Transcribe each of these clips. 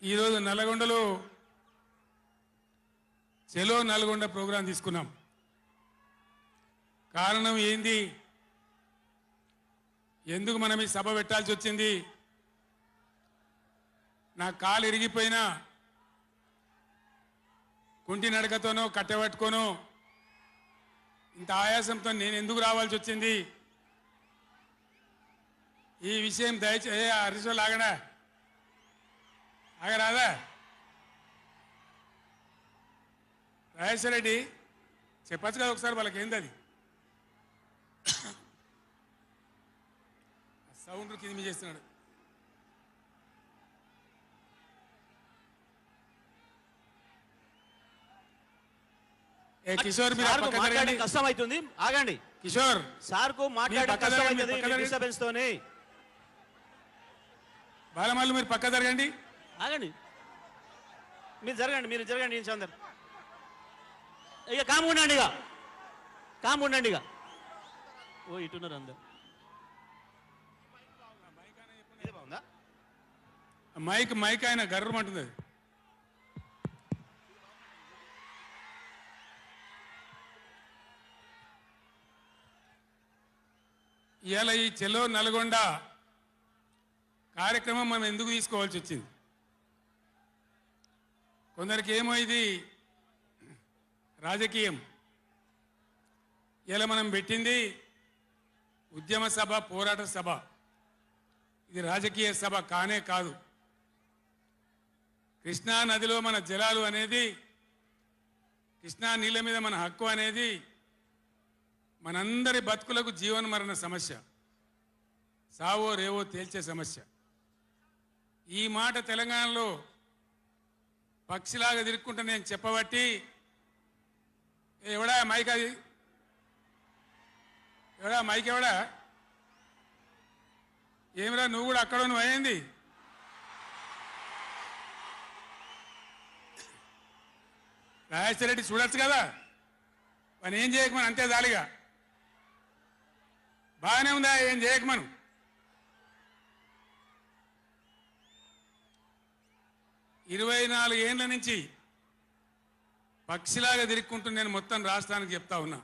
ఈరోజు నల్గొండలో చెలో నల్గొండ ప్రోగ్రాం తీసుకున్నాం. కారణం ఏంది, ఎందుకు మనం ఈ సభ పెట్టాల్సి వచ్చింది? నా కాలు ఇరిగిపోయినా కుంటి నడకతోనో కట్టెబట్టుకోనో ఇంత ఆయాసంతో నేను ఎందుకు రావాల్సి వచ్చింది? ఈ విషయం దయచేసి హరీశ్వర్ ఆగడా ఆగరాదా? రాజేశ్వర రెడ్డి చెప్పచ్చు కదా ఒకసారి, వాళ్ళకి ఏంది అది సౌండ్ కింద చేస్తున్నాడు. కిషోర్ మీరు కష్టం అవుతుంది, ఆగండి. కిషోర్ సార్ కు మాట్లాడడం కష్టం అవుతుంది డిస్టర్బెన్స్ తోని. బాలమల్లు మీరు పక్క జరగండి, ఆగండి. మీరు జరగండి అందరు ఇక కామ్ ఉండండి, ఇక ఓ ఇటున్నారు అందరు. మైక్ ఆయన గర్రమంటుంది. ఇవాళ ఈ చెలో నల్గొండ కార్యక్రమం మనం ఎందుకు తీసుకోవాల్సి వచ్చింది? కొందరికి ఏమో ఇది రాజకీయం. ఇలా మనం పెట్టింది ఉద్యమ సభ, పోరాట సభ. ఇది రాజకీయ సభ కానే కాదు. కృష్ణా నదిలో మన జలాలు అనేది, కృష్ణా నీళ్ళ మీద మన హక్కు అనేది మనందరి బతుకులకు జీవన మరణ సమస్య, సావో రేవో తేల్చే సమస్య. ఈ మాట తెలంగాణలో పక్షిలాగా తిరుక్కుంటా నేను చెప్పబట్టి, ఎవడా మైక్, అది ఎవడా మైక్, ఎవడా ఏమిరా నువ్వు కూడా అక్కడ నువ్వు అయింది? రాజేశ్వర రెడ్డి చూడొచ్చు కదా, మనం ఏం చేయకమని అంతే జాలిగా. బాగానే ఉందా, ఏం చేయకమను. ఇరవై 24 ఏళ్ళ నుంచి పక్షిలాగా తిరుక్కుంటూ నేను మొత్తం రాష్ట్రానికి చెప్తా ఉన్నా.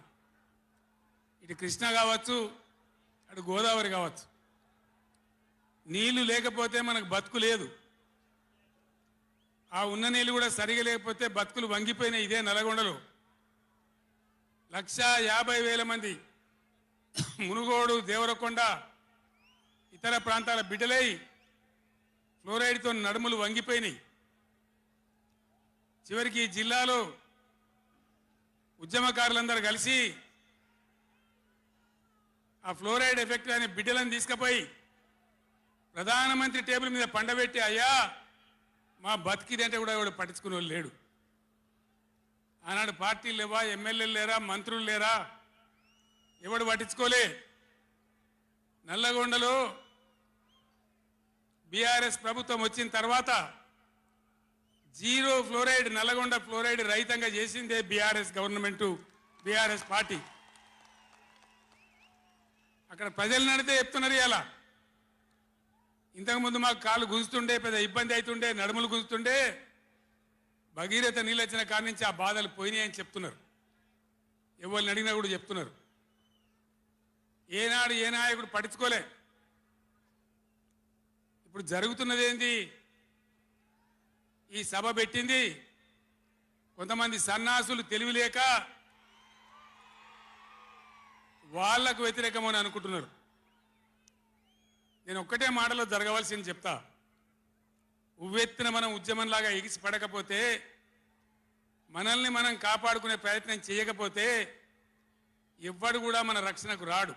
ఇటు కృష్ణ కావచ్చు, అటు గోదావరి కావచ్చు, నీళ్లు లేకపోతే మనకు బతుకు లేదు. ఆ ఉన్న నీళ్ళు కూడా సరిగా లేకపోతే బతుకులు వంగిపోయినాయి. ఇదే నల్గొండలో 1,50,000 మంది మునుగోడు, దేవరకొండ, ఇతర ప్రాంతాల బిడ్డలై ఫ్లోరైడ్తో నడుములు వంగిపోయినాయి. చివరికి ఈ జిల్లాలో ఉద్యమకారులందరూ కలిసి ఆ ఫ్లోరైడ్ ఎఫెక్ట్ అనే బిడ్డలను తీసుకుపోయి ప్రధానమంత్రి టేబుల్ మీద పండబెట్టి, అయ్యా మా బతికిదంటే కూడా ఎవడు పట్టించుకునే వాళ్ళు లేడు. ఆనాడు పార్టీలు లేవా, ఎమ్మెల్యేలు లేరా, మంత్రులు లేరా, ఎవడు పట్టించుకోలే. నల్లగొండలో బీఆర్ఎస్ ప్రభుత్వం వచ్చిన తర్వాత జీరో ఫ్లోరైడ్, నల్లగొండ ఫ్లోరైడ్ రహితంగా చేసిందే బీఆర్ఎస్ గవర్నమెంటు, బీఆర్ఎస్ పార్టీ. అక్కడ ప్రజలు నడితే చెప్తున్నారు. ఇలా ఇంతకుముందు మాకు కాళ్ళు గుంజుతుండే, పెద్ద ఇబ్బంది అవుతుండే, నడుములు గుంజుతుండే, భగీరథ నీళ్ళు వచ్చిన కాడి నుంచి ఆ బాధలు పోయినాయి అని చెప్తున్నారు. ఎవరిని అడిగినా కూడా చెప్తున్నారు. ఏనాడు ఏ నాయకుడు పట్టించుకోలే. ఇప్పుడు జరుగుతున్నది ఏంది? ఈ సభ పెట్టింది కొంతమంది సన్నాసులు, తెలివిలేక వాళ్లకు వ్యతిరేకమని అనుకుంటున్నారు. నేను ఒక్కటే మాటలో జరగవలసింది చెప్తా. ఉవ్వెత్తున మనం ఉద్యమంలాగా ఎగిసి పడకపోతే, మనల్ని మనం కాపాడుకునే ప్రయత్నం చేయకపోతే ఎవ్వడు కూడా మన రక్షణకు రాడు.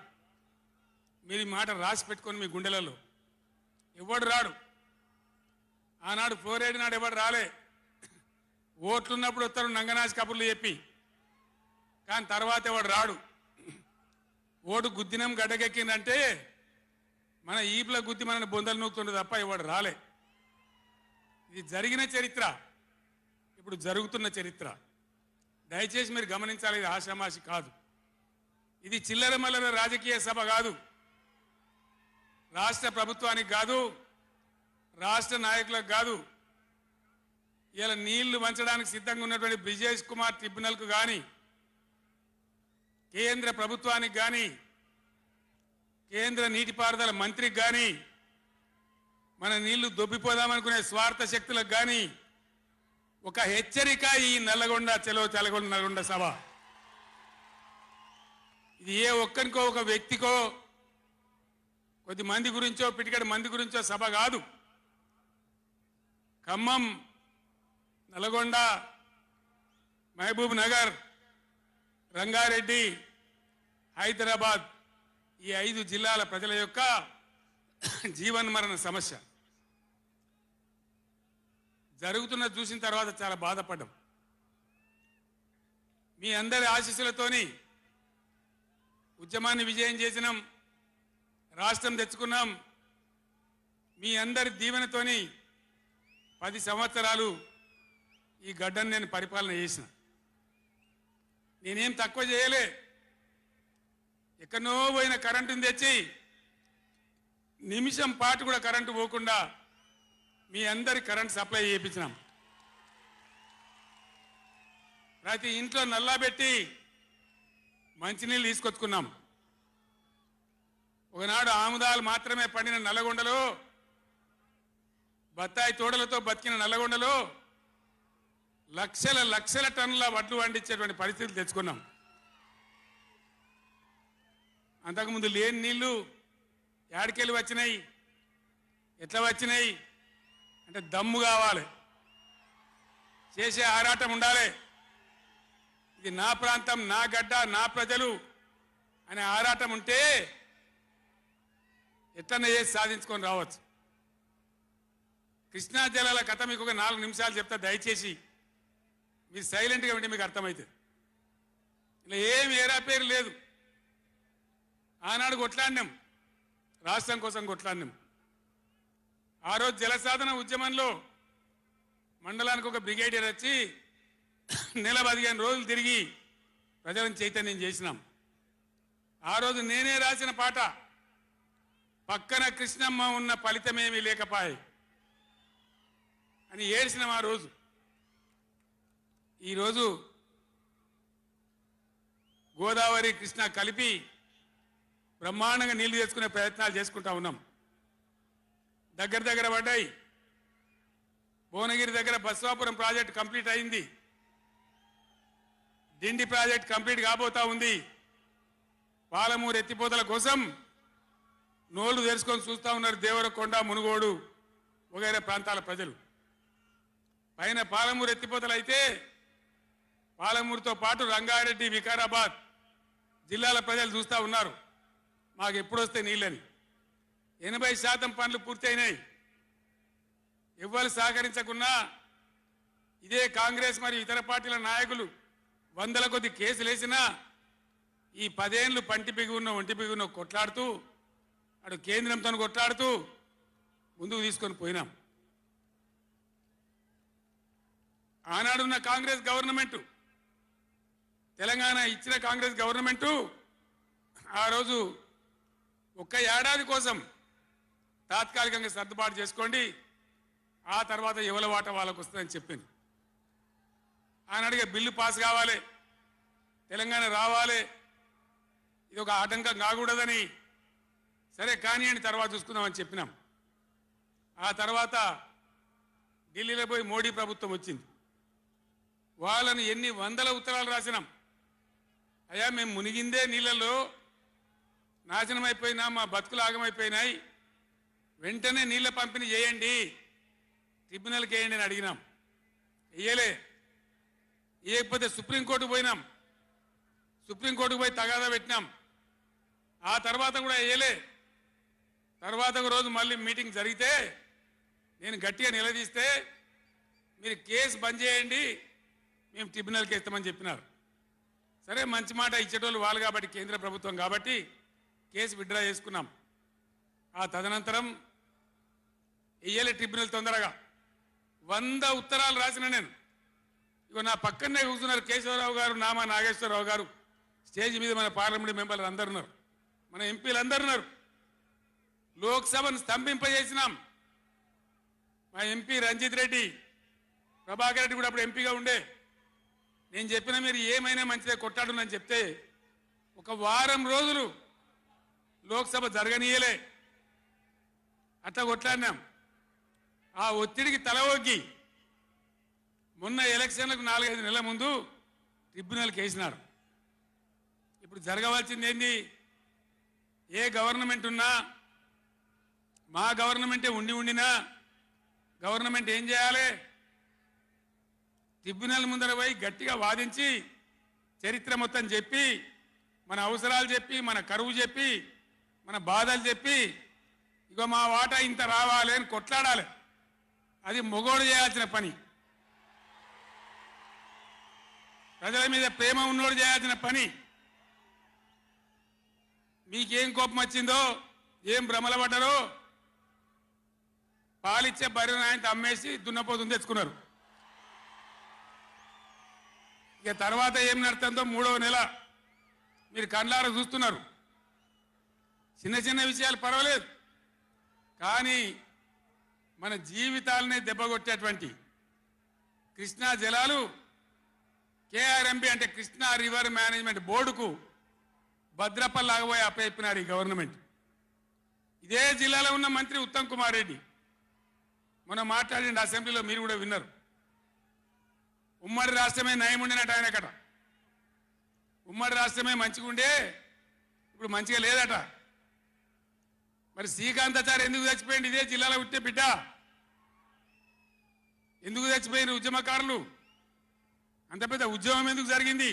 మీరు ఈ మాట రాసి పెట్టుకొని మీ గుండెలలో. ఎవడు రాడు. ఆనాడు ఫ్లోరైడ్ నాడు ఎవడు రాలే. ఓట్లున్నప్పుడు వస్తారు నంగనాచి కబుర్లు చెప్పి, కానీ తర్వాత ఎవడు రాడు. ఓటు గుద్దినం గడ్డకెక్కిందంటే మన ఈపుల గుద్ది మనని బొందలు నూకుతుండే తప్ప ఎవడు రాలే. ఇది జరిగిన చరిత్ర, ఇప్పుడు జరుగుతున్న చరిత్ర. దయచేసి మీరు గమనించాలి, ఇది ఆషామాషి కాదు. ఇది చిల్లర మల్లర రాజకీయ సభ కాదు. రాష్ట్ర ప్రభుత్వానికి కాదు, రాష్ట్ర నాయకులకు కాదు, ఇలా నీళ్లు వంచడానికి సిద్ధంగా ఉన్నటువంటి బ్రిజేష్ కుమార్ ట్రిబ్యునల్కు కానీ కేంద్ర ప్రభుత్వానికి కానీ కేంద్ర నీటిపారుదల మంత్రికి కానీ మన నీళ్లు దొబ్బిపోదామనుకునే స్వార్థ శక్తులకు కానీ ఒక హెచ్చరిక ఈ నల్లగొండ నల్లగొండ సభ. ఇది ఏ ఒక్కరికో ఒక వ్యక్తికో కొద్ది మంది గురించో పిటికడి మంది గురించో సభ కాదు. ఖమ్మం, నల్గొండ, మహబూబ్ నగర్, రంగారెడ్డి, హైదరాబాద్ ఈ 5 జిల్లాల ప్రజల యొక్క జీవన్మరణ సమస్య జరుగుతున్న చూసిన తర్వాత చాలా బాధపడ్డాం. మీ అందరి ఆశీస్సులతోని ఉద్యమాన్ని విజయం చేసినాం, రాష్ట్రం తెచ్చుకున్నాం. మీ అందరి దీవెనతోని 10 సంవత్సరాలు ఈ గడ్డను నేను పరిపాలన చేసిన. నేనేం తక్కువ చేయలే. ఎక్కడో పోయిన కరెంటుని తెచ్చి నిమిషం పాటు కూడా కరెంటు పోకుండా మీ అందరి కరెంట్ సప్లై చేయించినాం. ప్రతి ఇంట్లో నల్లా పెట్టి మంచినీళ్ళు తీసుకొచ్చుకున్నాం. ఒకనాడు ఆముదాలు మాత్రమే పండిన నల్లగొండలో, బత్తాయి తోడలతో బతికిన నల్లగొండలో లక్షల లక్షల టన్నుల వడ్లు పండించేటువంటి పరిస్థితులు తెచ్చుకున్నాం. అంతకుముందు లేని నీళ్లు యాడికెళ్ళి వచ్చినాయి, ఎట్లా వచ్చినాయి అంటే దమ్ము కావాలి, చేసే ఆరాటం ఉండాలి. ఇది నా ప్రాంతం, నా గడ్డ, నా ప్రజలు అనే ఆరాటం ఉంటే ఎట్లన్నా చేసి సాధించుకొని రావచ్చు. కృష్ణా జలాల కథ మీకు ఒక 4 నిమిషాలు చెప్తా, దయచేసి మీరు సైలెంట్గా ఉంటే మీకు అర్థమవుతుంది. ఇలా ఏమి ఏరా పేరు లేదు. ఆనాడు కొట్లాడినాం, రాష్ట్రం కోసం కొట్లాడినాం. ఆ రోజు జలసాధన ఉద్యమంలో మండలానికి ఒక బ్రిగేడియర్ వచ్చి నెల 15 రోజులు తిరిగి ప్రజలను చైతన్యం చేసినాం. ఆ రోజు నేనే రాసిన పాట, పక్కన కృష్ణమ్మ ఉన్న ఫలితమేమీ లేకపాయే అని ఏడ్చినాం ఆ రోజు. ఈరోజు గోదావరి కృష్ణ కలిపి బ్రహ్మాండంగా నీళ్లు తెచ్చుకునే ప్రయత్నాలు చేసుకుంటా ఉన్నాం. దగ్గర పడ్డాయి. భువనగిరి దగ్గర బస్వాపురం ప్రాజెక్ట్ కంప్లీట్ అయింది. డిండి ప్రాజెక్ట్ కంప్లీట్ కాబోతా ఉంది. పాలమూరు ఎత్తిపోతల కోసం నోళ్లు తెరుచుకొని చూస్తూ ఉన్నారు దేవరకొండ, మునుగోడు వగైరా ప్రాంతాల ప్రజలు. పైన పాలమూరు ఎత్తిపోతలు అయితే పాలమూరుతో పాటు రంగారెడ్డి, వికారాబాద్ జిల్లాల ప్రజలు చూస్తూ ఉన్నారు మాకు ఎప్పుడు వస్తే నీళ్ళని. 80% పనులు పూర్తయినాయి. ఎవ్వరు సహకరించకున్నా ఇదే కాంగ్రెస్ మరియు ఇతర పార్టీల నాయకులు 100ల కొద్ది కేసులు వేసినా ఈ 10 ఏళ్ళు పంటి బిగున్న ఒంటి బిగున్న కొట్లాడుతూ అటు కేంద్రంతో కొట్లాడుతూ ముందుకు తీసుకొని పోయినాం. ఆనాడున్న కాంగ్రెస్ గవర్నమెంటు, తెలంగాణ ఇచ్చిన కాంగ్రెస్ గవర్నమెంటు ఆ రోజు ఒక్క ఏడాది కోసం తాత్కాలికంగా సర్దుబాటు చేసుకోండి, ఆ తర్వాత ఎవల వాట వాళ్ళకు వస్తుందని చెప్పింది. ఆనాడుగా బిల్లు పాస్ కావాలి, తెలంగాణ రావాలి, ఇది ఒక ఆటంకం కాకూడదని సరే కానివ్వండి తర్వాత చూసుకుందామని చెప్పినాం. ఆ తర్వాత ఢిల్లీలో పోయి మోడీ ప్రభుత్వం వచ్చింది. వాళ్ళని ఎన్ని 100ల ఉత్తరాలు రాసినాం. అయ్యా మేము మునిగిందే నీళ్ళల్లో నాశనం అయిపోయినా, మా బతుకులు ఆగమైపోయినాయి, వెంటనే నీళ్ళ పంపిణీ చేయండి, ట్రిబ్యునల్కి వేయండి అని అడిగినాం. వేయలే. వేయకపోతే సుప్రీంకోర్టుకు పోయినాం. సుప్రీంకోర్టుకు పోయి తగాదా పెట్టినాం. ఆ తర్వాత కూడా వేయలే. తర్వాత ఒక రోజు మళ్ళీ మీటింగ్ జరిగితే నేను గట్టిగా నిలదీస్తే మీరు కేసు బంద్ చేయండి, మేము ట్రిబ్యునల్కి ఇస్తామని చెప్పినారు. సరే మంచి మాట ఇచ్చేటోళ్ళు వాళ్ళు కాబట్టి, కేంద్ర ప్రభుత్వం కాబట్టి కేసు విత్డ్రా చేసుకున్నాం. ఆ తదనంతరం ఇయ్యలే ట్రిబ్యునల్ తొందరగా 100 ఉత్తరాలు రాసిన నేను. ఇగో నా పక్కనే కూర్చున్నారు కేశవరావు గారు, నామా నాగేశ్వరరావు గారు, స్టేజ్ మీద మన పార్లమెంట్ మెంబర్లు అందరు ఉన్నారు, మన ఎంపీలు అందరు ఉన్నారు. లోక్సభను స్తంభింపజేసినాం. మా ఎంపీ రంజిత్ రెడ్డి ప్రభాకర్ రెడ్డి కూడా అప్పుడు ఎంపీగా ఉండే. నేను చెప్పిన మీరు ఏమైనా మంచిదే కొట్టాడునని చెప్తే ఒక వారం రోజులు లోక్సభ జరగనీయలే. అట్లా కొట్లాడినాం. ఆ ఒత్తిడికి తల ఒగ్గి మొన్న ఎలక్షన్లకు 4-5 నెలల ముందు ట్రిబ్యునల్కి వేసినాడు. ఇప్పుడు జరగవలసింది ఏంది? ఏ గవర్నమెంట్ ఉన్నా, మా గవర్నమెంటే ఉండినా గవర్నమెంట్ ఏం చేయాలి? ట్రిబ్యునల్ ముందర పోయి గట్టిగా వాదించి చరిత్ర మొత్తం చెప్పి మన అవసరాలు చెప్పి మన కరువు చెప్పి మన బాధలు చెప్పి ఇగో మా వాటా ఇంత రావాలి అని కొట్లాడాలి. అది మొగోడు చేయాల్సిన పని. ప్రజల మీద ప్రేమ ఉన్నోడు చేయాల్సిన పని. మీకేం కోపం వచ్చిందో, ఏం భ్రమల పడ్డారో పాలిచ్చే బర్రెను ఆయన అమ్మేసి దున్నపోతుంది తెచ్చుకున్నారు. ఇక తర్వాత ఏం నడుతుందో 3వ నెల మీరు కళ్ళారా చూస్తున్నారు. చిన్న చిన్న విషయాలు పర్వాలేదు, కానీ మన జీవితాలనే దెబ్బకొట్టేటువంటి కృష్ణా జలాలు కేఆర్ఎంబి అంటే కృష్ణా రివర్ మేనేజ్మెంట్ బోర్డుకు భద్రపల్లాగబోయి అప్పయిపోయినారు ఈ గవర్నమెంట్. ఇదే జిల్లాలో ఉన్న మంత్రి ఉత్తమ్ కుమార్ రెడ్డి మొన్న మాట్లాడిండు అసెంబ్లీలో, మీరు కూడా విన్నారు. ఉమ్మడి రాష్ట్రమే నయం ఉండినట్టు ఆయనకట. ఉమ్మడి రాష్ట్రమే మంచిగా ఉండే, ఇప్పుడు మంచిగా లేదట. మరి శ్రీకాంతాచారి ఎందుకు చచ్చిపోయింది? ఇదే జిల్లాలో పుట్టే బిడ్డ. ఎందుకు చచ్చిపోయిన ఉద్యమకారులు? అంత పెద్ద ఉద్యమం ఎందుకు జరిగింది?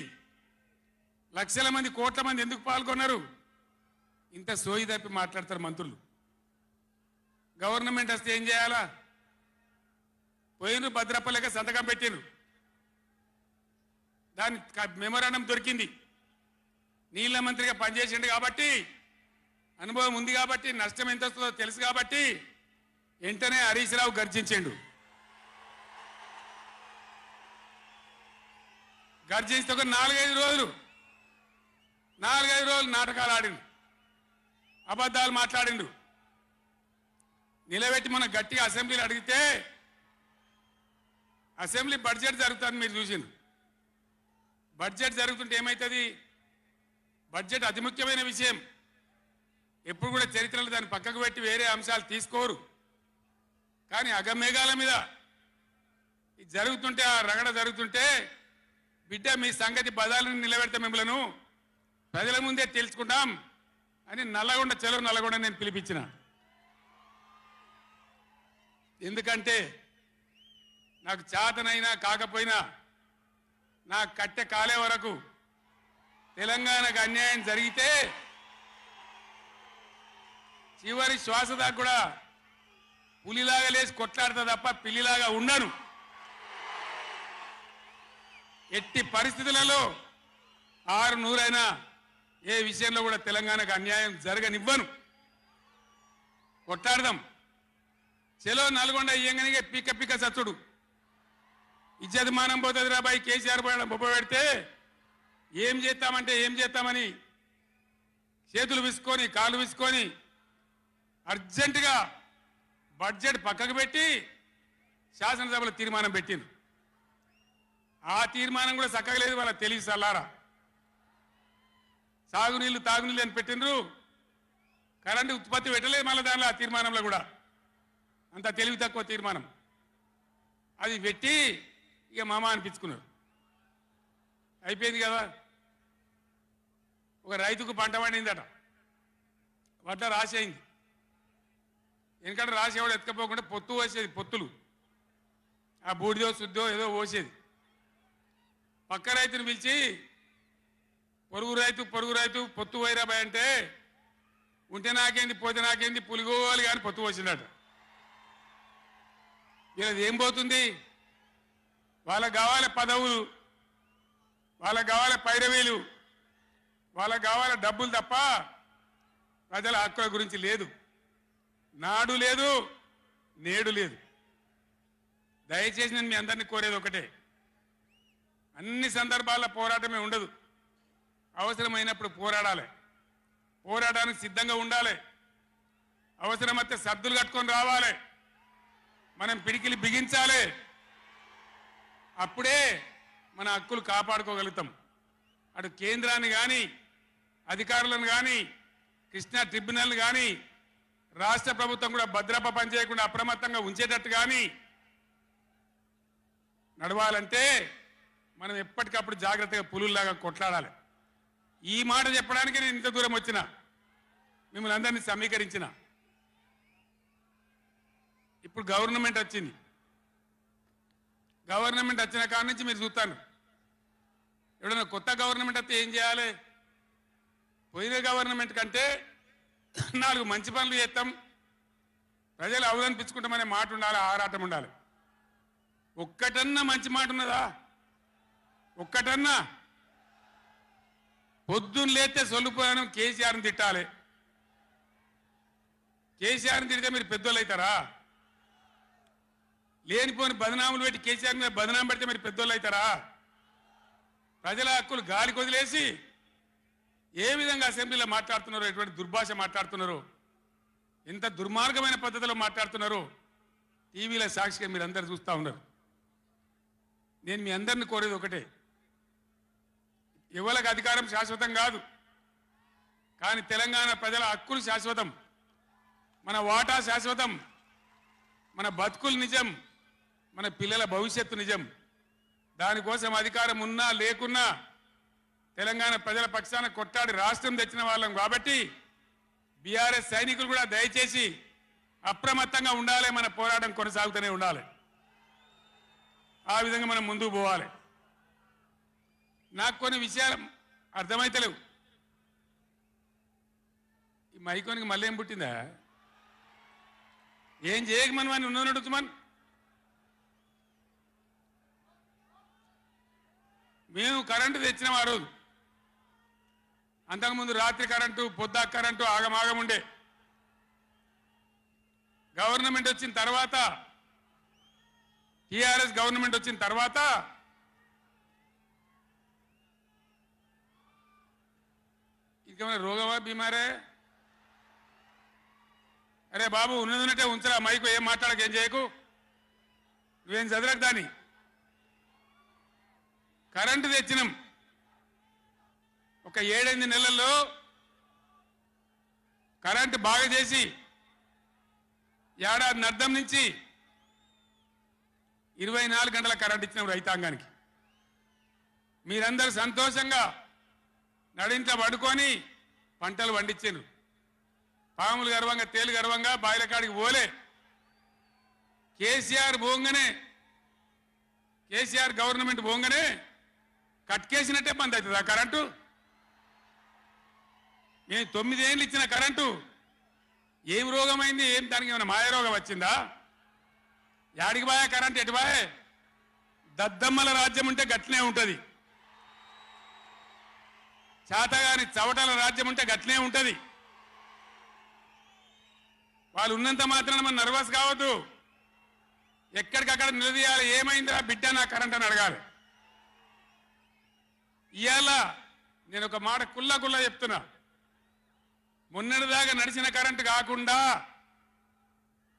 లక్షల మంది, కోట్ల మంది ఎందుకు పాల్గొన్నారు? ఇంత సోయి తప్పి మాట్లాడతారు మంత్రులు. గవర్నమెంట్ వస్తే ఏం చేయాలా? పోయిన భద్రపల్లెక సంతకం పెట్టిరు. దాని మెమోరాండం దొరికింది. నీళ్ల మంత్రిగా పనిచేసిండు కాబట్టి, అనుభవం ఉంది కాబట్టి, నష్టం ఎంత వస్తుందో తెలుసు కాబట్టి వెంటనే హరీష్ రావు గర్జించిండు. గర్జిస్తే ఒక 4-5 రోజులు నాటకాలు ఆడిండు, అబద్ధాలు మాట్లాడిండు. నిలబెట్టి మన గట్టిగా అసెంబ్లీలో అడిగితే అసెంబ్లీ బడ్జెట్ జరుగుతుంది, మీరు చూసిండ్రు. బడ్జెట్ జరుగుతుంటే ఏమవుతుంది? బడ్జెట్ అతి ముఖ్యమైన విషయం. ఎప్పుడు కూడా చరిత్రలో దాన్ని పక్కకు పెట్టి వేరే అంశాలు తీసుకోరు. కానీ అగమేఘాల మీద ఇది జరుగుతుంటే, ఆ రగడ జరుగుతుంటే, బిడ్డ మీ సంగతి బదాలను నిలబెడతా, మిమ్మలను ప్రజల ముందే తెలుసుకుంటాం అని నల్లగొండ, చెలో నల్లగొండ నేను పిలిపించిన. ఎందుకంటే నాకు చేతనైనా కాకపోయినా నా కట్టె కాలే వరకు తెలంగాణకు అన్యాయం జరిగితే చివరి శ్వాస దాకా కూడా పులిలాగా లేచి కొట్లాడతా తప్ప పిల్లిలాగా ఉండను. ఎట్టి పరిస్థితులలో 600 ఏ విషయంలో కూడా తెలంగాణకు అన్యాయం జరగనివ్వను. కొట్లాడదాం. చెలో నల్గొండ ఇయ్యంగానే పిక్క పిక్క సచ్చుడు. ఇజ్జత్ మానం పోతుంది రాబాయి. కేసీఆర్ బొబ్బ పెడితే ఏం చేస్తామంటే ఏం చేస్తామని చేతులు విసుకొని కాళ్ళు విసుకొని అర్జెంటుగా బడ్జెట్ పక్కకు పెట్టి శాసనసభలో తీర్మానం పెట్టింది. ఆ తీర్మానం కూడా చక్కగా లేదు. వాళ్ళ తెలివి సల్లారా. సాగునీళ్ళు తాగునీళ్ళు అని పెట్టిండ్రు, కరెంటు ఉత్పత్తి పెట్టలేదు మళ్ళీ దానిలో. ఆ తీర్మానంలో కూడా అంత తెలివి తక్కువ తీర్మానం. అది పెట్టి ఇక మామ అనిపించుకున్నారు. అయిపోయింది కదా. ఒక రైతుకు పంట పండిందట, వడ్ల రాసి అయింది. ఎందుకంటే రాసి ఎవడు ఎత్తుకపోకుండా పొత్తు పోసేది, పొత్తులు ఆ బూడిదో శుద్ధో ఏదో పోసేది. పక్క రైతుని పిలిచి పొరుగు రైతు పొత్తు వైరాబాయ్ అంటే ఉంటే నాకేంది పోతే నాకేంది పులిగోవాలి కానీ పొత్తు పోసిందట. వీళ్ళది ఏం పోతుంది? వాళ్ళకు కావాలి పదవులు, వాళ్ళకు కావాలి పైరవీలు, వాళ్ళకు కావాలి డబ్బులు తప్ప ప్రజల హక్కుల గురించి లేదు. నాడు లేదు, నేడు లేదు. దయచేసి నేను మీ అందరినీ కోరేది ఒకటే, అన్ని సందర్భాల్లో పోరాటమే ఉండదు. అవసరమైనప్పుడు పోరాడాలి, పోరాటానికి సిద్ధంగా ఉండాలి. అవసరమైతే సర్దులు కట్టుకొని రావాలి, మనం పిడికిలి బిగించాలి. అప్పుడే మన హక్కులు కాపాడుకోగలుగుతాం. అటు కేంద్రాన్ని కానీ అధికారులను కానీ కృష్ణా ట్రిబ్యునల్ కానీ రాష్ట్ర ప్రభుత్వం కూడా భద్రప పనిచేయకుండా అప్రమత్తంగా ఉంచేటట్టు కానీ నడవాలంటే మనం ఎప్పటికప్పుడు జాగ్రత్తగా పులుల్లాగా కొట్లాడాలి. ఈ మాట చెప్పడానికి నేను ఇంత దూరం వచ్చిన, మిమ్మల్ని అందరినీ సమీకరించిన. ఇప్పుడు గవర్నమెంట్ వచ్చింది. గవర్నమెంట్ వచ్చిన కాడి నుంచి మీరు చూస్తాను, ఎవడన్నా కొత్త గవర్నమెంట్ వస్తే ఏం చేయాలి? పోయిన గవర్నమెంట్ కంటే 4 మంచి పనులు చేస్తాం, ప్రజలు అవదనిపించుకుంటామనే మాట ఉండాలి, ఆరాటం ఉండాలి. ఒక్కటన్నా మంచి మాట ఉన్నదా? ఒక్కటన్నా? పొద్దున్న లేస్తే సొల్లుపోయాను కేసీఆర్ని తిట్టాలి. కేసీఆర్ని తిడితే మీరు పెద్దోళ్ళు అవుతారా? లేనిపోని బదనాములు పెట్టి కేసీఆర్ మీద బదనాం పెడితే మీరు పెద్దోళ్ళు అవుతారా? ప్రజల హక్కులు గాలికి వదిలేసి ఏ విధంగా అసెంబ్లీలో మాట్లాడుతున్నారో, ఎటువంటి దుర్భాష మాట్లాడుతున్నారో, ఎంత దుర్మార్గమైన పద్ధతిలో మాట్లాడుతున్నారో టీవీలో సాక్షిగా మీరు అందరు చూస్తూ ఉన్నారు. నేను మీ అందరిని కోరేది ఒకటే, ఎవరికి అధికారం శాశ్వతం కాదు, కానీ తెలంగాణ ప్రజల హక్కులు శాశ్వతం, మన వాటా శాశ్వతం, మన బతుకులు నిజం, మన పిల్లల భవిష్యత్తు నిజం. దానికోసం అధికారం ఉన్నా లేకున్నా తెలంగాణ ప్రజల పక్షాన కొట్టాడి రాష్ట్రం తెచ్చిన వాళ్ళం కాబట్టి బీఆర్ఎస్ సైనికులు కూడా దయచేసి అప్రమత్తంగా ఉండాలి. మన పోరాటం కొనసాగుతూనే ఉండాలి. ఆ విధంగా మనం ముందుకు పోవాలి. నాకు కొన్ని విషయాలు అర్థమైతలేవు. ఈ మైకోనికి మళ్ళీ ఏం పుట్టిందా? ఏం చేయకమని వాడిని ఉన్నది నడుచుమని. మేము కరెంటు తెచ్చినాం ఆ రోజు. అంతకుముందు రాత్రి కరెంటు, పొద్దు కరెంటు ఆగమాగం ఉండే. గవర్నమెంట్ వచ్చిన తర్వాత, టీఆర్ఎస్ గవర్నమెంట్ వచ్చిన తర్వాత ఇంకేమైనా రోగమా, బీమారే? అరే బాబు, ఉన్నదంటే ఉంచరా మైకు, ఏం మాట్లాడక, ఏం చేయకు, నువ్వేం చదరకు. దాన్ని కరెంటు తెచ్చినాం. ఒక 7-8 నెలల్లో కరెంటు బాగా చేసి ఏడాది అర్థం నుంచి 24 గంటల కరెంట్ ఇచ్చినాం రైతాంగానికి. మీరందరూ సంతోషంగా నడింట పడుకొని పంటలు పండించారు. పాములు గర్వంగా, తేలు గర్వంగా బాయిల కాడికి పోలే. కేసీఆర్ పోగానే, కేసీఆర్ గవర్నమెంట్ పోగానే కట్కేసినట్టే బంద్ అవుతుంది ఆ కరెంటు. నేను 9 ఏళ్ళు ఇచ్చిన కరెంటు ఏం రోగమైంది? ఏం దానికి ఏమైనా మాయరోగం వచ్చిందా? యాడికి బాయే కరెంటు? ఎటు బాయే? దద్దమ్మల రాజ్యం ఉంటే గట్లనే ఉంటుంది, చేతగాని చవటల రాజ్యం ఉంటే గట్లనే ఉంటుంది. వాళ్ళు ఉన్నంత మాత్రాన మనం నర్వస్ కావద్దు. ఎక్కడికక్కడ నిలదీయాలి. ఏమైందిరా బిడ్డ నా కరెంట్ అని అడగాలి. ఇవాళ నేను ఒక మాట కుల్లా చెప్తున్నా. మొన్నటిదాకా నడిచిన కరెంటు కాకుండా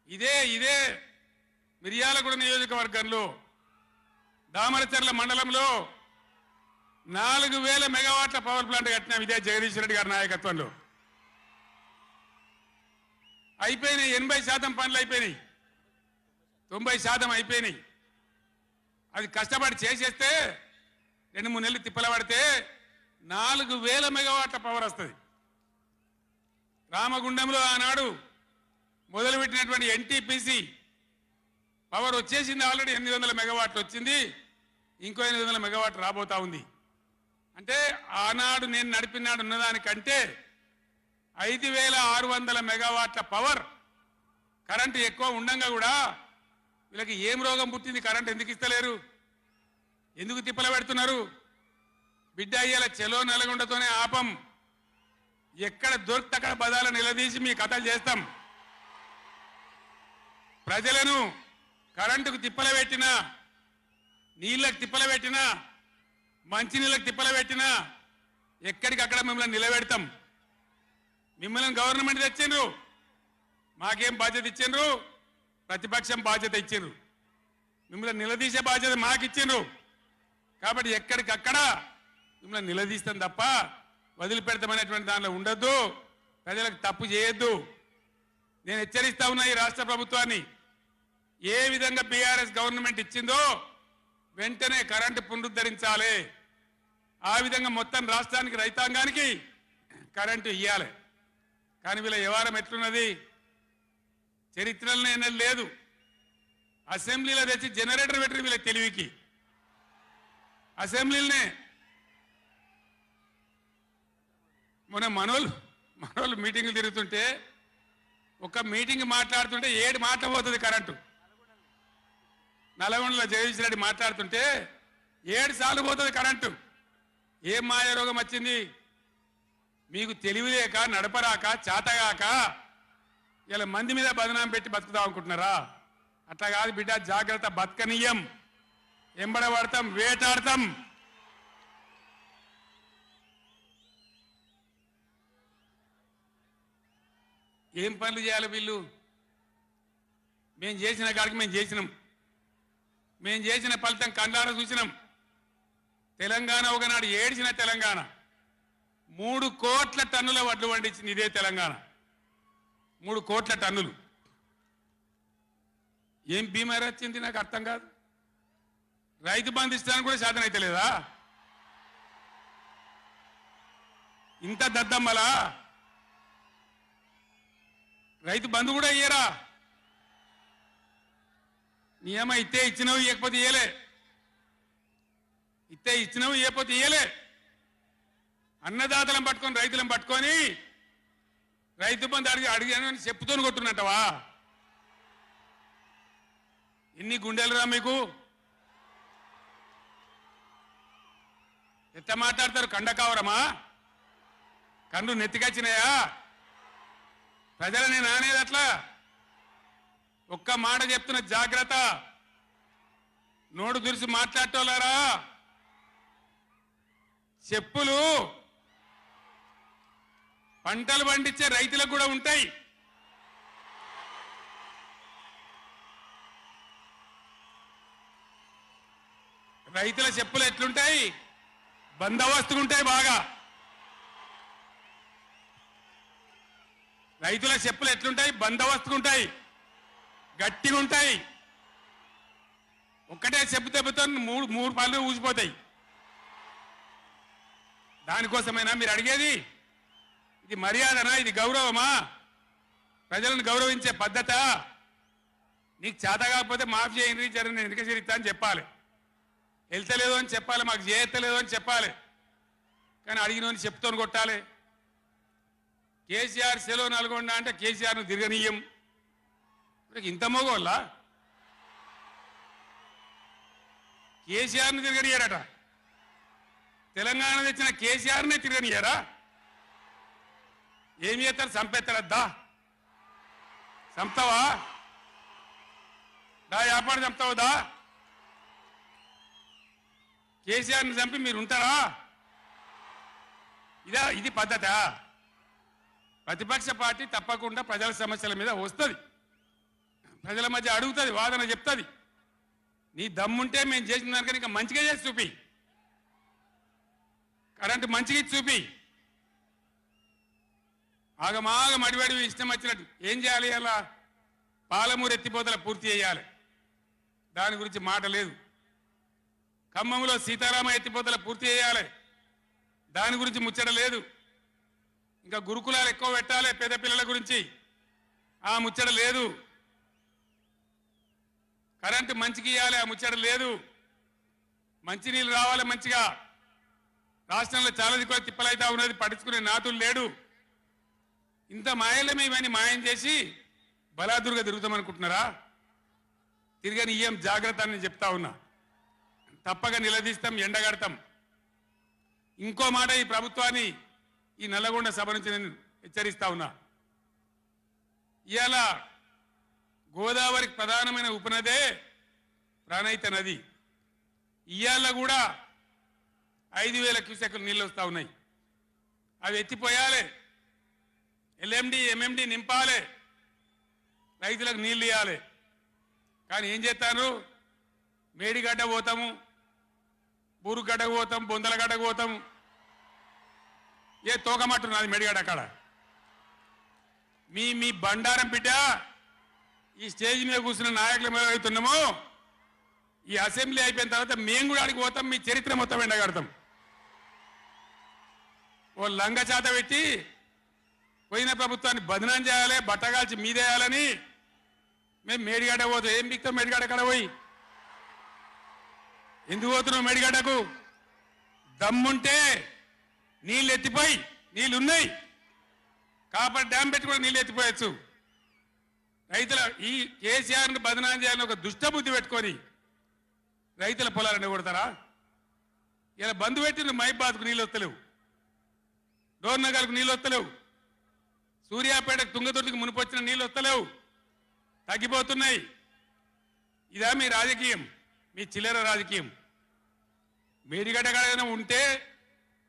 ఇదే మిర్యాలగూడ నియోజకవర్గంలో దామరచర్ల మండలంలో 4000 మెగావాట్ల పవర్ ప్లాంట్ కట్టినాం. ఇదే జగదీష్ రెడ్డి గారి నాయకత్వంలో. అయిపోయినాయి. 80% పనులు అయిపోయినాయి, 90% అయిపోయినాయి. అది కష్టపడి చేసేస్తే 2-3 నెలలు తిప్పల పడితే 4000 మెగావాట్ల పవర్ వస్తుంది. రామగుండంలో ఆనాడు మొదలుపెట్టినటువంటి ఎన్టీపీసీ పవర్ వచ్చేసింది. ఆల్రెడీ 800 మెగావాట్లు వచ్చింది. ఇంకో 800 మెగావాట్లు రాబోతా ఉంది. అంటే ఆనాడు నేను నడిపినాడు ఉన్నదానికంటే 5600 మెగావాట్ల పవర్ కరెంటు ఎక్కువ ఉండంగా కూడా వీళ్ళకి ఏం రోగం పుట్టింది? కరెంటు ఎందుకు ఇస్తలేరు? ఎందుకు తిప్పల పెడుతున్నారు? బిడ్డ అయ్యేల చెలో నల్గొండతోనే ఆపం. ఎక్కడ దొరికితే అక్కడ బదాలు నిలదీసి మీ కథలు చేస్తాం. ప్రజలను కరెంటుకు తిప్పల పెట్టినా, నీళ్ళకు తిప్పల పెట్టినా, మంచినీళ్ళకు తిప్పల పెట్టినా ఎక్కడికక్కడ మిమ్మల్ని నిలబెడతాం. మిమ్మల్ని గవర్నమెంట్ తెచ్చిండ్రు, మాకేం బాధ్యత ఇచ్చిండ్రు? ప్రతిపక్షం బాధ్యత ఇచ్చిండ్రు. మిమ్మల్ని నిలదీసే బాధ్యత మాకు ఇచ్చిండ్రు కాబట్టి ఎక్కడికక్కడ మిమ్మల్ని నిలదీస్తాం తప్ప వదిలిపెడతామనేటువంటి దానిలో ఉండొద్దు. ప్రజలకు తప్పు చేయొద్దు. నేను హెచ్చరిస్తా ఉన్నా ఈ రాష్ట్ర ప్రభుత్వాన్ని, ఏ విధంగా బీఆర్ఎస్ గవర్నమెంట్ ఇచ్చిందో వెంటనే కరెంటు పునరుద్ధరించాలి. ఆ విధంగా మొత్తం రాష్ట్రానికి రైతాంగానికి కరెంటు ఇవ్వాలి. కానీ వీళ్ళ వ్యవహారం ఎట్లున్నది, చరిత్రలో ఎన్నడూ లేదు. అసెంబ్లీలో తెచ్చి జనరేటర్ పెట్టి వీళ్ళ తెలివికి అసెంబ్లీలోనే మనోళ్ళు మీటింగ్లు తిరుగుతుంటే ఒక మీటింగ్ మాట్లాడుతుంటే 7 మాటలు పోతుంది కరెంటు. నల్గొండలో జగదీష్ రెడ్డి మాట్లాడుతుంటే 7 సార్లు పోతుంది కరెంటు. ఏం మాయ రోగం వచ్చింది మీకు? తెలివి లేక, నడపరాక, చాతగాక ఇలా మంది మీద బదనాం పెట్టి బతుకుదాం అనుకుంటున్నారా? అట్లా కాదు బిడ్డ, జాగ్రత్త. బతకనీయం, ఎంబడబడతాం, వేటాడతాం. ఏం పనులు చేయాలి వీళ్ళు? మేము చేసిన కాడికి మేము చేసినాం. మేము చేసిన ఫలితం కండార చూసినాం. తెలంగాణ ఒకనాడు ఏడ్చిన తెలంగాణ 3 కోట్ల టన్నుల వడ్లు పండించింది ఇదే తెలంగాణ. 3 కోట్ల టన్నులు. ఏం బీమారి వచ్చింది నాకు అర్థం కాదు. రైతు బంధు ఇస్తానికి కూడా సాధన అయితే లేదా? ఇంత దద్దమ్మలా? రైతు బంధు కూడా ఇయ్యరా? నియమ ఇస్తే ఇచ్చినవి, ఇవ్వకపోతే ఇయ్యలే. ఇస్తే ఇచ్చినవి, ఇవ్వకపోతే ఇయ్యలే. అన్నదాతలను పట్టుకొని, రైతులను పట్టుకొని రైతు బంధు అడిగానని చెప్పుతోని కొట్టున్నట్టవా? ఎన్ని గుండెలురా మీకు? ఎట్లా మాట్లాడతారు? కండకావరమా? కన్ను నెత్తికొచ్చినాయా? ప్రజలని నానేది అట్లా? ఒక్క మాట చెప్తున్న, జాగ్రత్త. నోడు దురిసి మాట్లాడటోలారా, చెప్పులు పంటలు పండించే రైతులకు కూడా ఉంటాయి. రైతుల చెప్పులు ఎట్లుంటాయి? బందోబస్తుగా ఉంటాయి బాగా. రైతుల చెప్పులు ఎట్లుంటాయి? బందోబస్తుగా ఉంటాయి, గట్టిగా ఉంటాయి. ఒక్కటే చెప్పు దెబ్బతో మూడు పళ్ళు ఊసిపోతాయి. దానికోసమైనా మీరు అడిగేది? ఇది మర్యాదనా? ఇది గౌరవమా? ప్రజలను గౌరవించే పద్ధత? నీకు చేత కాకపోతే మాఫ్ చేయండి, జరిగిన ఎన్నిక చరిత్ర అని చెప్పాలి. వెళ్తలేదు అని చెప్పాలి, మాకు చేయలేదు అని చెప్పాలి. కానీ అడిగినోని చెప్తోని కొట్టాలి. కేసీఆర్ సెలవు నల్గొండ అంటే కేసీఆర్ను తిరగనీయం. ఇంత మోగోళ్ళ? కేసీఆర్ను తిరగనియారట. తెలంగాణ తెచ్చిన కేసీఆర్నే తిరగనియారా? ఏమి చేస్తారు? చంపేస్తారద్దా? చంపుతావా? దా వ్యాపారం చంపుతావుదా? కేసీఆర్ని చంపి మీరు ఉంటారా? ఇది పద్ధత? ప్రతిపక్ష పార్టీ తప్పకుండా ప్రజల సమస్యల మీద వస్తుంది, ప్రజల మధ్య అడుగుతుంది, వాదన చెప్తుంది. నీ దమ్ముంటే మేము చేసిన దానికన్నా ఇంకా మంచిగా చేసి చూపి, కరెంటు మంచిగా ఇచ్చి చూపి. ఆగమాగం అడివడివి ఇష్టం వచ్చినట్టు ఏం చేయాలి? అలా పాలమూరు ఎత్తిపోతల పూర్తి చేయాలి, దాని గురించి మాట లేదు. ఖమ్మంలో సీతారామ ఎత్తిపోతల పూర్తి చేయాలి, దాని గురించి ముచ్చట లేదు. ఇంకా గురుకులాలు ఎక్కువ పెట్టాలి పేద పిల్లల గురించి, ఆ ముచ్చట లేదు. కరెంటు మంచిగా ఇవ్వాలి, ఆ ముచ్చట లేదు. మంచినీళ్ళు రావాలి మంచిగా. రాష్ట్రంలో చాలా దిక్కువ తిప్పలైతా ఉన్నది, పట్టించుకునే నాతులు లేడు. ఇంత మాయలమే ఇవన్నీ మాయం చేసి బలాదుర్గా తిరుగుతామనుకుంటున్నారా? తిరగని ఏం జాగ్రత్త అని చెప్తా ఉన్నా. తప్పక నిలదీస్తాం, ఎండగడతాం. ఇంకో మాట, ఈ ప్రభుత్వాన్ని, ఈ నల్లగొండ సభ నుంచి నేను హెచ్చరిస్తా ఉన్నా. ఇవాళ గోదావరికి ప్రధానమైన ఉపనదే ప్రాణహిత నది. ఇవాళ కూడా 5,000 క్యూసెక్లు నీళ్ళు వస్తూ ఉన్నాయి. అవి ఎత్తిపోయాలి, ఎల్ఎండి ఎంఎండి నింపాలి, రైతులకు నీళ్ళు ఇవ్వాలి. కానీ ఏం చేస్తాను? మేడిగడ్డ పోతాము, బూరుగడ్డకు పోతాం, బొందలగడ్డకు పోతాం. ఏ తోకమట్టున్నది మేడిగడ్డ అక్కడ. మీ బండారం బిడ్డ ఈ స్టేజ్ మీద కూర్చున్న నాయకుల మీద అవుతున్నామో, ఈ అసెంబ్లీ అయిపోయిన తర్వాత మేము కూడా అడిగి పోతాం, మీ చరిత్ర మొత్తం ఎండగడతాం. ఓ లంగ చేత పెట్టి పోయిన ప్రభుత్వాన్ని బదనాం చేయాలి, బట్టగాల్చి మీదేయాలని మేము మేడిగడ్డ పోతాం. ఏం బిక్తాం మేడిగడ్డ కాడ పోయి? ఎందుకు పోతున్నావు మేడిగడ్డకు? దమ్ముంటే నీళ్ళు ఎత్తిపోయి, నీళ్ళున్నాయి, కాపర్ డ్యామ్ పెట్టి కూడా నీళ్ళు ఎత్తిపోయచ్చు. రైతుల ఈ కేసీఆర్ని బదనాం చేయాలని ఒక దుష్టబుద్ధి పెట్టుకొని రైతుల పొలాలన్నీ కొడతారా? ఇలా బంధు పెట్టిన మైబాద్కు నీళ్ళు వస్తలేవు, డోర్నగర్కు నీళ్ళు వస్తలేవు, సూర్యాపేటకు తుంగతుర్తికి మునిపొచ్చిన నీళ్ళు వస్తలేవు, తగ్గిపోతున్నాయి. ఇదా మీ రాజకీయం? మీ చిల్లర రాజకీయం. మేడిగడ్డ కాడైనా ఉంటే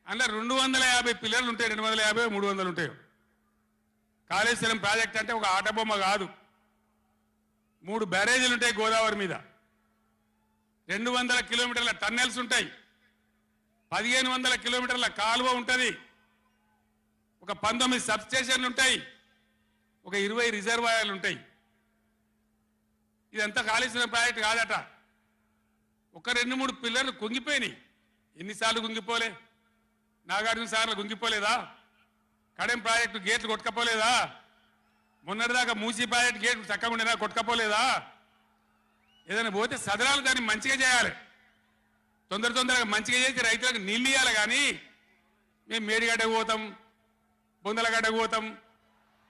అందులో 250 పిల్లలు ఉంటాయి, 250, 300 ఉంటాయి. కాళేశ్వరం ప్రాజెక్ట్ అంటే ఒక ఆటబొమ్మ కాదు. 3 బ్యారేజీలు ఉంటాయి గోదావరి మీద, 200 కిలోమీటర్ల టన్నెల్స్ ఉంటాయి, 1500 కిలోమీటర్ల కాలువ ఉంటుంది, ఒక 19 సబ్స్టేషన్లు ఉంటాయి, ఒక 20 రిజర్వాయర్లు ఉంటాయి. ఇదంతా కాళేశ్వరం ప్రాజెక్ట్ కాదట. ఒక 2-3 పిల్లర్లు కుంగిపోయినాయి. ఎన్నిసార్లు కుంగిపోలే? నాగార్జున సార్లు కుంగిపోలేదా? కడెం ప్రాజెక్టు గేట్లు కొట్టుకపోలేదా? మొన్నటిదాకా మూసీ ప్రాజెక్టు గేట్లు చక్కగా ఉండేదా? కొట్టుకపోలేదా? ఏదైనా పోతే సదరాలు దాన్ని మంచిగా చేయాలి, తొందరగా మంచిగా చేసి రైతులకు నీళ్ళు ఇవ్వాలి. కానీ మేము మేడిగడ్డకు పోతాం, బొందలగడ్డకు పోతాం,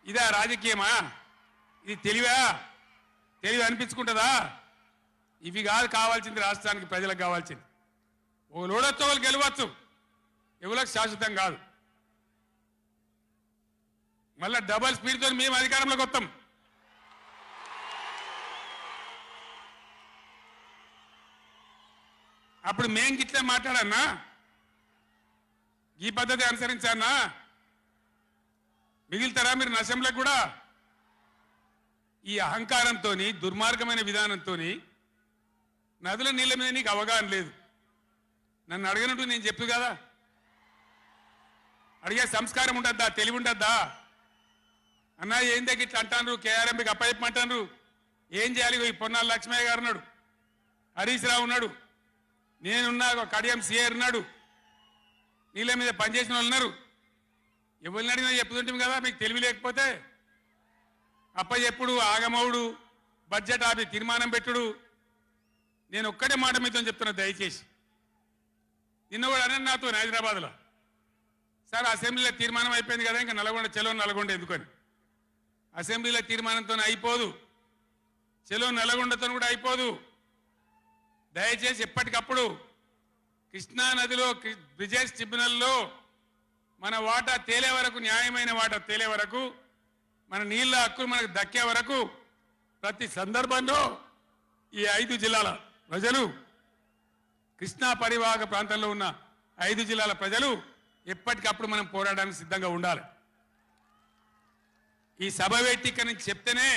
ఇదా రాజకీయమా? ఇది తెలివి అనిపించుకుంటుందా? ఇవి కాదు కావాల్సింది, రాష్ట్రానికి ప్రజలకు కావాల్సింది. ఓ లోడొచ్చు, వాళ్ళు గెలవచ్చు, ఎవరికి శాశ్వతం కాదు. మళ్ళా డబల్ స్పీడ్తో మేము అధికారంలోకి వస్తాం. అప్పుడు మేం గిట్లే మాట్లాడన్నా, ఈ పద్ధతి అనుసరించానా? మిగిలితారా మీరు నశంలకు కూడా? ఈ అహంకారంతో, దుర్మార్గమైన విధానంతో నదుల నీళ్ళ మీద నీకు అవగాహన లేదు. నన్ను అడగనట్టు నేను చెప్పు కదా, అడిగే సంస్కారం ఉంటుందా? తెలివి ఉంటుందా? అన్నా ఏం దగ్గర ఇట్లా అంటాను, కేఆర్ఎంకి అప్పచెప్పమంటాను, ఏం చేయాలి? ఈ పొన్నాల లక్ష్మయ్య గారు ఉన్నాడు, హరీష్ రావు ఉన్నాడు, నేనున్నా, కడియం సిఆర్ ఉన్నాడు, నీళ్ళ మీద పనిచేసిన వాళ్ళు ఉన్నారు. ఎవరిని అడిగినా చెప్తుంటాం కదా. మీకు తెలివి లేకపోతే అప్పచెప్పుడు, ఆగమవుడు, బడ్జెట్ ఆపి తీర్మానం పెట్టుడు. నేను ఒక్కటే మాట మీతో చెప్తున్నా, దయచేసి. నిన్న కూడా అనే నాతో హైదరాబాద్లో, సార్ అసెంబ్లీలో తీర్మానం అయిపోయింది కదా, ఇంకా నల్గొండ ఎందుకని. అసెంబ్లీలో తీర్మానంతో అయిపోదు, చెలో నల్గొండతో కూడా అయిపోదు. దయచేసి ఎప్పటికప్పుడు కృష్ణా నదిలో బ్రిజేష్ ట్రిబ్యునల్లో మన వాటా తేలే వరకు, న్యాయమైన వాటా తేలే వరకు, మన నీళ్ళ హక్కులు మనకు దక్కే వరకు ప్రతి సందర్భంలో ఈ 5 జిల్లాల ప్రజలు, కృష్ణా పరివాహక ప్రాంతంలో ఉన్న 5 జిల్లాల ప్రజలు ఎప్పటికప్పుడు మనం పోరాడడానికి సిద్ధంగా ఉండాలి. ఈ సభ వేదిక నుంచి చెప్తేనే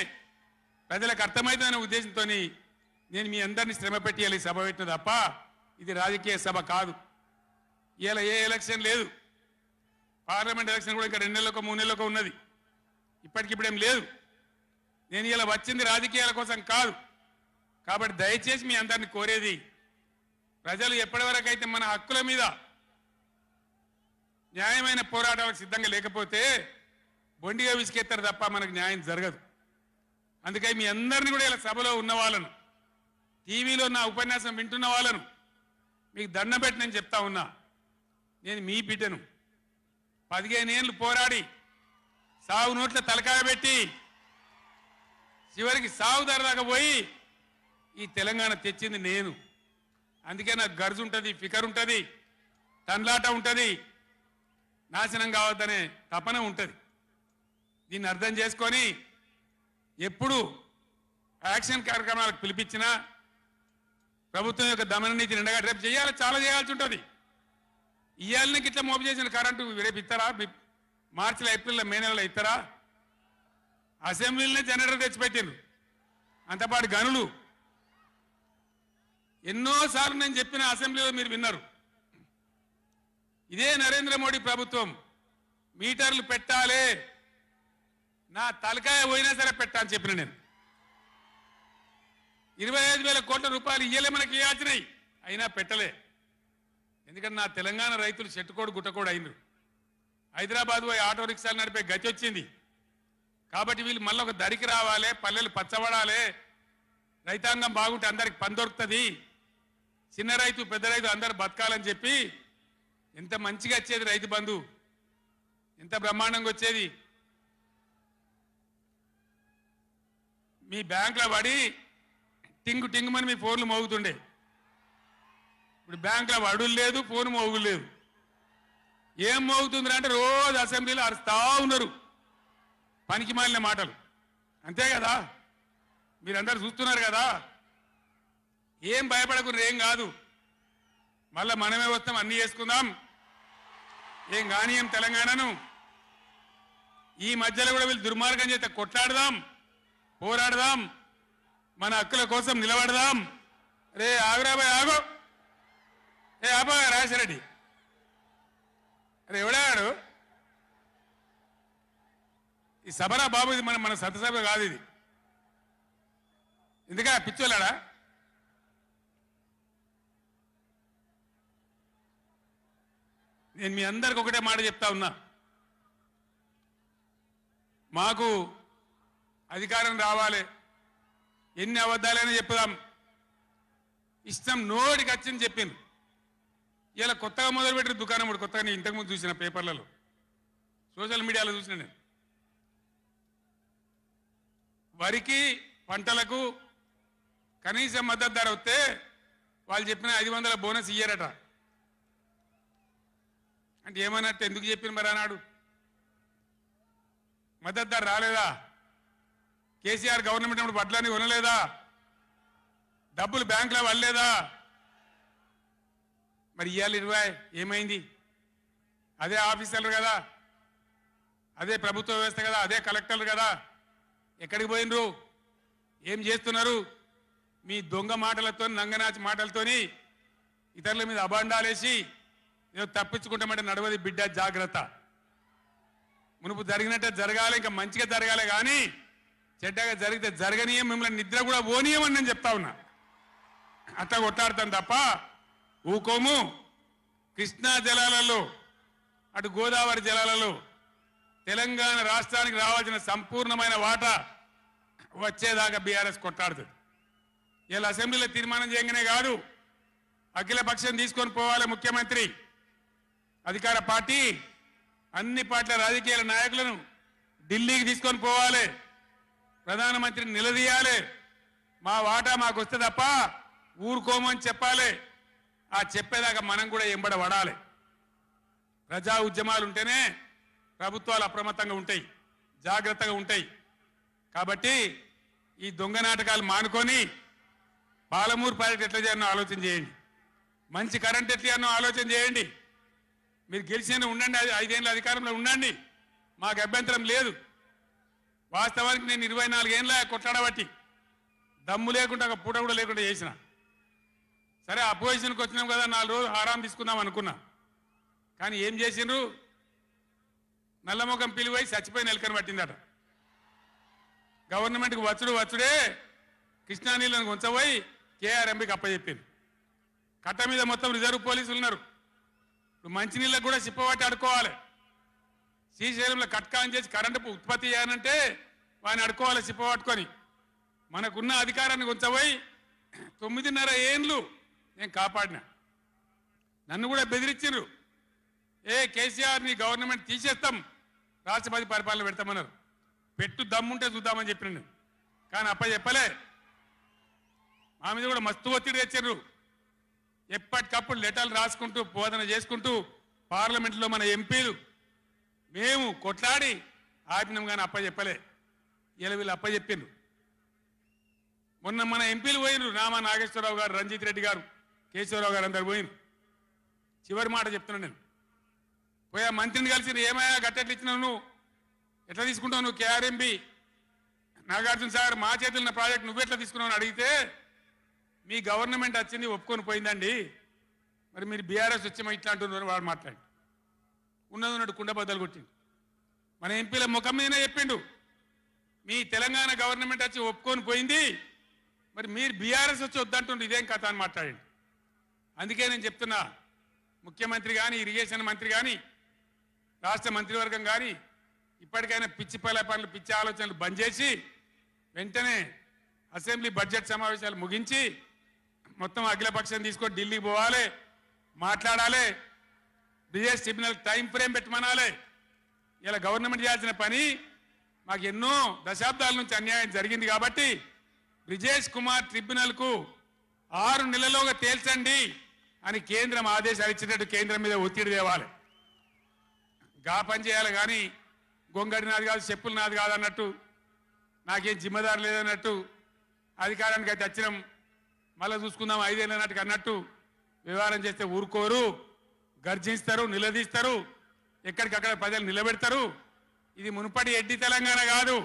ప్రజలకు అర్థమవుతుందనే ఉద్దేశంతో నేను మీ అందరినీ శ్రమ పెట్టి ఈ సభ పెట్టిన తప్ప ఇది రాజకీయ సభ కాదు. ఇలా ఏ ఎలక్షన్ లేదు, పార్లమెంట్ ఎలక్షన్ కూడా ఇంకా 2 నెలలకు 3 నెలలకు ఉన్నది, ఇప్పటికిప్పుడేం లేదు. నేను ఇలా వచ్చింది రాజకీయాల కోసం కాదు. కాబట్టి దయచేసి మీ అందరిని కోరేది, ప్రజలు ఎప్పటివరకు అయితే మన హక్కుల మీద న్యాయమైన పోరాటాలకు సిద్ధంగా లేకపోతే బొండిగా విసికెత్తారు తప్ప మనకు న్యాయం జరగదు. అందుకని మీ అందరినీ కూడా ఇలా సభలో ఉన్న వాళ్ళను, టీవీలో నా ఉపన్యాసం వింటున్న వాళ్ళను మీకు దండం పెట్టి నేను చెప్తా ఉన్నా, నేను మీ బిడ్డను. 15 ఏళ్ళు పోరాడి సాగు నోట్ల తలకాయ పెట్టి చివరికి సాగు దాకా పోయి ఈ తెలంగాణ తెచ్చింది నేను. అందుకే నాకు గర్జు ఉంటుంది, ఫికర్ ఉంటుంది, తన్లాట ఉంటుంది, నాశనం కావద్దనే తపన ఉంటుంది. దీన్ని అర్థం చేసుకొని ఎప్పుడు యాక్షన్ కార్యక్రమాలకు పిలిపించినా ప్రభుత్వం యొక్క దమన నీతిని ఎండగా రేపు చేయాలి, చాలా చేయాల్సి ఉంటుంది. ఇవాళకి ఇట్లా మోపు చేసిన కరెంటు రేపు ఇస్తారా? మార్చిలో, ఏప్రిల్లో, మే నెలలో ఇస్తారా? అసెంబ్లీలోనే జనరేటర్ తెచ్చిపెట్టిండ్రు, అంతపాటు గనులు. ఎన్నోసార్లు నేను చెప్పిన అసెంబ్లీలో మీరు విన్నారు. ఇదే నరేంద్ర మోడీ ప్రభుత్వం మీటర్లు పెట్టాలి, నా తలకాయ పోయినా సరే పెట్టా అని చెప్పిన నేను. 25,000 కోట్ల రూపాయలు ఇయ్యలే మనకి ఇవ్వాల్సినాయి, అయినా పెట్టలే. ఎందుకంటే నా తెలంగాణ రైతులు చెట్టుకోడు గుట్టకోడు అయినరు. హైదరాబాద్ పోయి ఆటో రిక్షాలు నడిపే గతి వచ్చింది. కాబట్టి వీళ్ళు మళ్ళీ ఒక దరికి రావాలి, పల్లెలు పచ్చబడాలి, రైతాంగం బాగుంటే అందరికి పని దొరుకుతుంది, చిన్న రైతు పెద్ద రైతు అందరు బతకాలని చెప్పి ఎంత మంచిగా వచ్చేది రైతు బంధు, ఎంత బ్రహ్మాండంగా వచ్చేది. మీ బ్యాంకులో పడి టింగు టింగుమని మీ ఫోన్లు మోగుతుండే. ఇప్పుడు బ్యాంకులో వడులు లేదు, ఫోన్ మోగులు లేదు. ఏం మోగుతుందిరా అంటే రోజు అసెంబ్లీలో అరుస్తా ఉన్నారు పనికి మాలిన మాటలు. అంతే కదా, మీరందరూ చూస్తున్నారు కదా. ఏం భయపడకుండా ఏం కాదు, మళ్ళా మనమే వస్తాం, అన్నీ చేసుకుందాం, ఏం కానీయం తెలంగాణను. ఈ మధ్యలో కూడా వీళ్ళు దుర్మార్గం చేస్తే కొట్లాడదాం, పోరాడదాం, మన హక్కుల కోసం నిలబడదాం. రే ఆగురాబాయ్ ఆగో, ఏ ఆబా రాజశరెడ్డి, అరే ఎవడాడు ఈ సభరా బాబు, ఇది మన సభ కాదు ఇది. ఎందుకా పిచ్చోలాడా? నేను మీ అందరికి ఒకటే మాట చెప్తా ఉన్నా, మాకు అధికారం రావాలి, ఎన్ని అబద్ధాలైనా చెప్పుదాం, ఇష్టం నోటికి వచ్చింది చెప్పింది. ఇలా కొత్తగా మొదలుపెట్టిన దుకాణం కూడా కొత్తగా నేను ఇంతకుముందు చూసిన పేపర్లలో, సోషల్ మీడియాలో చూసిన నేను. వరికి పంటలకు కనీస మద్దతు ధర వస్తే వాళ్ళు చెప్పిన 500 బోనస్ ఇయ్యారట. అంటే ఏమన్నట్టు, ఎందుకు చెప్పిన మరి అన్నాడు? మద్దతు ధర రాలేదా? కేసీఆర్ గవర్నమెంట్ అప్పుడు వడ్లని కొనలేదా? డబ్బులు బ్యాంకులో వల్లేదా? మరి ఇవాళ 20 ఏమైంది? అదే ఆఫీసర్లు కదా, అదే ప్రభుత్వ వ్యవస్థ కదా, అదే కలెక్టర్లు కదా, ఎక్కడికి పోయినరు? ఏం చేస్తున్నారు? మీ దొంగ మాటలతో, నంగనాచి మాటలతోని ఇతరుల మీద అబాండాలేసి ఏదో తప్పించుకుంటామంటే నడవది బిడ్డ, జాగ్రత్త. మునుపు జరిగినట్టే జరగాలి, ఇంకా మంచిగా జరగాలి, కానీ చెడ్డగా జరిగితే జరగనీయం, మిమ్మల్ని నిద్ర కూడా పోనీయమని నేను చెప్తా ఉన్నా. అట్లా కొట్లాడతాను తప్ప ఊకోము. కృష్ణా జలాలలో, అటు గోదావరి జలాలలో తెలంగాణ రాష్ట్రానికి రావాల్సిన సంపూర్ణమైన వాటా వచ్చేదాకా బీఆర్ఎస్ కొట్లాడుతుంది. ఇలా అసెంబ్లీలో తీర్మానం చేయగానే కాదు, అఖిల పక్షం తీసుకొని పోవాలి ముఖ్యమంత్రి, అధికార పార్టీ అన్ని పార్టీల రాజకీయ నాయకులను ఢిల్లీకి తీసుకొని పోవాలి, ప్రధానమంత్రిని నిలదీయాలి. మా వాటా మాకు వస్తే తప్ప ఊరుకోమని చెప్పాలి. ఆ చెప్పేదాకా మనం కూడా ఎంబడ పడాలి. ప్రజా ఉద్యమాలు ఉంటేనే ప్రభుత్వాలు అప్రమత్తంగా ఉంటాయి, జాగ్రత్తగా ఉంటాయి. కాబట్టి ఈ దొంగ నాటకాలు మానుకొని పాలమూరు ప్రాజెక్ట్ ఎట్లా చేయాలో ఆలోచన చేయండి, మంచి కరెంట్ ఎట్లా చేయాలో ఆలోచన చేయండి. మీరు గెలిచిన ఉండండి, 5 ఏళ్ళ అధికారంలో ఉండండి, మాకు అభ్యంతరం లేదు. వాస్తవానికి నేను 24 ఏళ్ళ కొట్లాడబట్టి దమ్ము లేకుండా ఒక పూట కూడా లేకుండా చేసిన. సరే అపోజిషన్కి వచ్చినాం కదా, 4 రోజులు ఆరాం తీసుకుందాం అనుకున్నా. కానీ ఏం చేసిండ్రు? నల్లముఖం పిలివై చచ్చిపోయిన ఎలకని పట్టిందట. గవర్నమెంట్కి వచ్చుడే కృష్ణా నీళ్ళను ఉంచబోయి కేఆర్ఎంబీకి అప్పచెప్పింది. కట్ట మీద మొత్తం రిజర్వ్ పోలీసులు ఉన్నారు. ఇప్పుడు మంచినీళ్ళకు కూడా సిప్పబట్టి అడుకోవాలి. శ్రీశైలంలో కట్కాన్ చేసి కరెంటు ఉత్పత్తి చేయాలంటే వాడిని అడుకోవాలి సిప్పబట్టుకొని. మనకున్న అధికారాన్ని ఉంచబోయి 9.5 ఏళ్ళు నేను కాపాడిన. నన్ను కూడా బెదిరించారు, కేసీఆర్ ని గవర్నమెంట్ తీసేస్తాం, రాష్ట్రపతి పరిపాలన పెడతామన్నారు. పెట్టు దమ్ముంటే చూద్దామని చెప్పిన నేను, కానీ చెప్పలే. మా మీద కూడా మస్తు ఒత్తిడి తెచ్చారు. ఎప్పటికప్పుడు లెటర్లు రాసుకుంటూ బోధన చేసుకుంటూ పార్లమెంట్లో మన ఎంపీలు మేము కొట్లాడి ఆపినాం, కానీ చెప్పలే. ఇలా వీళ్ళు చెప్పిండ్రు. మొన్న మన ఎంపీలు పోయినరు, రామా నాగేశ్వరరావు గారు, రంజిత్ రెడ్డి గారు, కేశవరావు గారు అందరు పోయినరు. చివరి మాట చెప్తున్నాను నేను, పోయా మంత్రిని కలిసి ఏమయ్యా గట్టెట్లు ఇచ్చినావు, నువ్వు ఎట్లా తీసుకుంటావు, నువ్వు కేఆర్ఎంబి నాగార్జున సాగర్ మా చేతులున్న ప్రాజెక్ట్ నువ్వెట్లా తీసుకున్నావు అని అడిగితే మీ గవర్నమెంట్ వచ్చింది ఒప్పుకొని పోయిందండి, మరి మీరు బీఆర్ఎస్ వచ్చి ఇట్లా అంటున్నారు వాడు మాట్లాడి ఉన్నది ఉన్నట్టు కుండ బద్దలు కొట్టిండు. మన ఎంపీల ముఖం మీదనే చెప్పిండు, మీ తెలంగాణ గవర్నమెంట్ వచ్చి ఒప్పుకొని పోయింది, మరి మీరు బీఆర్ఎస్ వచ్చి వద్దంటుండ్రు, ఇదేం కథ అని మాట్లాడండి. అందుకే నేను చెప్తున్నా, ముఖ్యమంత్రి కానీ, ఇరిగేషన్ మంత్రి కానీ, రాష్ట్ర మంత్రివర్గం కానీ ఇప్పటికైనా పిచ్చి పనులు పిచ్చి ఆలోచనలు బంద్ చేసి వెంటనే అసెంబ్లీ బడ్జెట్ సమావేశాలు ముగించి మొత్తం అఖిలపక్షం తీసుకొని ఢిల్లీకి పోవాలి, మాట్లాడాలి, బ్రిజేష్ ట్రిబ్యునల్ టైం ఫ్రేమ్ పెట్టమనాలి. ఇలా గవర్నమెంట్ చేయాల్సిన పని మాకు ఎన్నో దశాబ్దాల నుంచి అన్యాయం జరిగింది కాబట్టి బ్రిజేష్ కుమార్ ట్రిబ్యునల్కు 6 నెలల్లోగా తేల్చండి అని కేంద్రం ఆదేశాలు ఇచ్చినట్టు కేంద్రం మీద ఒత్తిడి తేవాలి. గా పని చేయాలి కానీ గొంగడి నాది కాదు, చెప్పులు నాది కాదు అన్నట్టు, నాకేం జిమ్మదారు లేదన్నట్టు, అధికారానికి అయితే వచ్చినాం మళ్ళీ చూసుకుందాం 5 ఏళ్ళ నాటికి అన్నట్టు వ్యవహారం చేస్తే ఊరుకోరు, గర్జిస్తారు, నిలదీస్తారు, ఎక్కడికక్కడ ప్రజలు నిలబెడతారు. ఇది మునుపటి ఎడ్డి తెలంగాణ కాదు,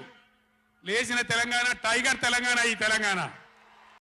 లేచిన తెలంగాణ, టైగర్ తెలంగాణ ఈ తెలంగాణ.